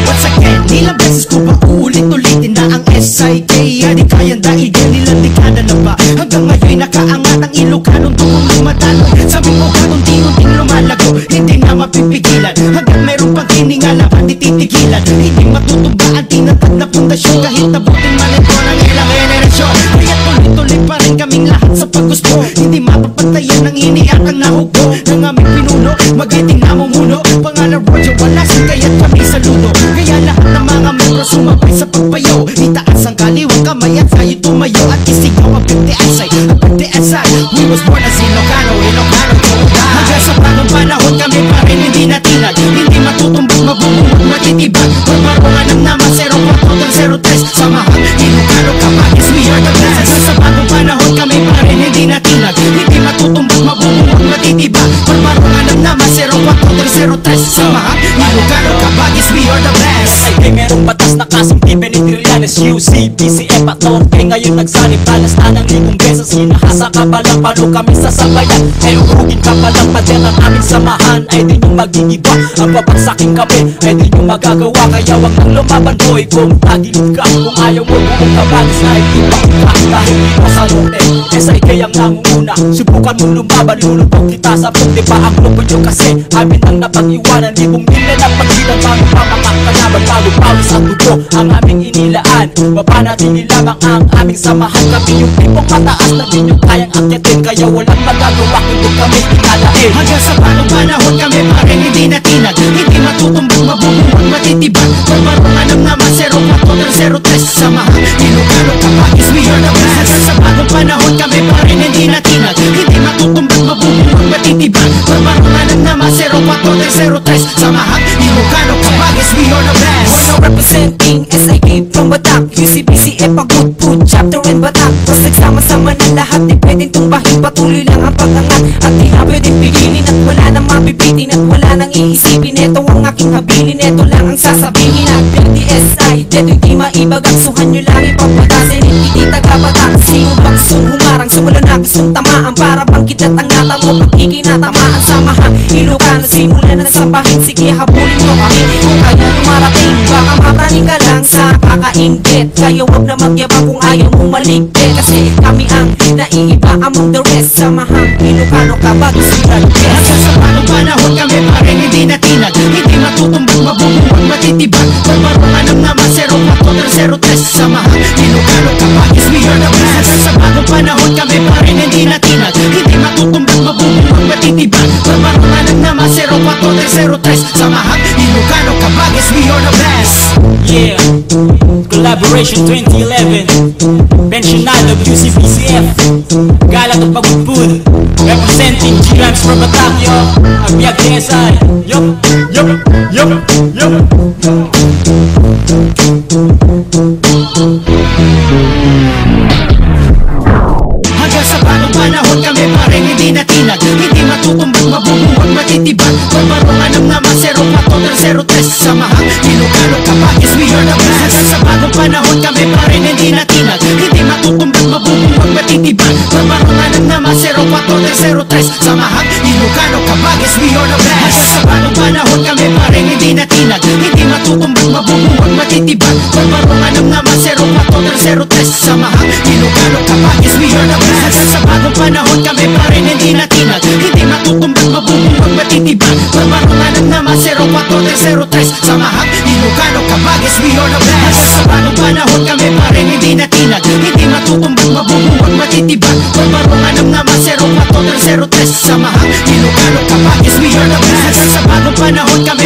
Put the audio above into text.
Once again, ilang beses ko ba ulit-ulitin na ang SIK ay di kayang daigin nilang dekada na ba? Hanggang ngayon'y nakaangat ang Ilocanong tukong lumadalo. Sabi mo ka unti-unting lumalago, hindi na mapipigilan. Hanggang meron pang hiningala, di titigilan. Hindi matutumbaan, tinatag na pundasyon. Kahit nabutin man ito ng ilang generasyon. Kaya tuloy-tuloy pa rin kaming lahat sa paggusto. Hindi mapapatayan ng iniyak ang nahugo ng aming pinuno, magiting namumuno. Pangalan Roger Walasin, kaya't kami saludo. Kaya lahat ng mga membro sumabay sa pagbayo. Itaas ang kaliwang kamay at sa'yo tumayo. At isigaw ang 50 asay, ang 50 asay. We was born as Ilocano, Ilocano tunay. Hanggang sa bagong panahon kami pa rin hindi natinag. Hindi matutumbag, mabubuhat, matitibag. Pagmarungan ng naman 04-03. Samahan, Ilocano Kapagis, we are the best. Hanggang sa bagong panahon kami pa rin hindi natinag. Hindi matutumbag, mabubuhat, matitibag. Pagmarungan ng naman 04-03. Samahan, Ilocano Kapagis, we are the best. Ay merong batas na kasing Benitirianes, UC, PCF at Norte. Ngayon nagsanib talas na ng 1,000 beses. Hinahasa ka palang paano kami sasabayan. Ay urugin ka palang pader ang aming samahan. Ay di nyo magigiba, ang babagsakin kami ay di nyo magagawa. Kaya wag nang lumaban boy kung tagilid ka. Kung ayaw mo buong kabagis na ikipak ka. Dahil dito sa Norte, SIK ang nangunguna. Subukan mo lumaban, lulubog kita sa puti pa ang lupon nyo. Kasi amin ang napag-iwanan. Libong nila ng pagsilang mga pamakakalaban. Palo-palo sa tubo ang aming inilaan. Mapanatili lamang ang aming samahan. Kami yung tipong mataas na di nyo kayang akyatin. Kaya walang magagawa kundi kami ikalain. Hanggang sa bagong panahon kami pa rin hindi natinag. Hindi matutumbang, mabubuhat, matitibag. Pagmarungan ng naman 04-03. Samahan, Ilocano Kapagis, we are the best. Hanggang sa bagong panahon kami pa rin hindi natinag. Hindi matutumbang, mabubuhat, matitibag. Pagmarungan ng naman 04-03. Samahan, Ilocano Kapagis, we are the best. Now representing SIK from Batak, UCBCF, Pagudpud, Chapter and Batak. Tapos nagsama-sama na lahat, di pwedeng tumbahin. Patuloy lang ang pag-angat at di na pwedeng pigilin. At wala nang mabibitin at wala nang iisipin. Ito ang aking habilin, ito lang ang sasabihin. At PLDSI, dito di maibagak. Suhan nyo lang ipagpatasin, hindi taga-Batak. Sino baksun, humarang, sumula na gustong tamaan. Para bang kitat ang nata mo, pag ikinatamaan. Samahan, Ilocano, simula na sabahin. Sige, habulin mo kami kung kaya lumarating. Baka mapraning ka lang sa kakaingit. Kaya wag na magyabang kung ayaw mong maligpit. Kasi kami ang naiiba among the rest. Samahan, Ilocano Kapagis, we are the best. Hanggang sa bagong panahon kami pa rin hindi natinag. Hindi matutumbang, mabubuhat, matitibag. Pagmarungan ng naman 04-03. Samahan, Ilocano Kapagis, we are the best. Hanggang sa bagong panahon kami pa rin hindi natinag. Hindi matutumbang, mabubuhat, matitibag. Pagmarungan ng naman 04-03. Samahan, Ilocano Kapagis, we are the best. Yeah, Collaboration 2011, Pensionado UCBCF, Galat at Pagudpud, representing G-Rams from Batak, yo. Abiyag DSI, yup, yup, yup, yup. Hanggang sa bagong panahon kami pa rin hindi natinag. Hindi matutumbang, mabubuhat, matitibag. Pagmarungan ng naman 04-03. Samahan, Ilocano Kapagis, we are the best. Hanggang sa bagong panahon kami pa rin hindi natinag. Hindi matutumbang, mabubuhat, matitibag. Pagmarungan ng naman 04-03. Samahan, Ilocano Kapagis, we are the best. Hanggang sa bagong panahon kami pa rin hindi natinag. Hindi matutumbang, mabubuhat, matitibag. Pagmarungan ng naman 04-03. Samahan, Ilocano Kapagis, we are the best. Hanggang sa bagong panahon kami pa rin hindi natinag. Hindi matutumbang, mabubuhat, matitibag. Pagmarungan ng naman 04-03. Samahan, Ilocano Kapagis, we are the best. Hanggang sa bagong panahon kami pa rin hindi natinag. Hindi matutumbang, mabubuhat, matitibag. Pagmarungan ng naman 04-03. Samahan, Ilocano Kapagis, we are the best. Hanggang sa bagong panahon kami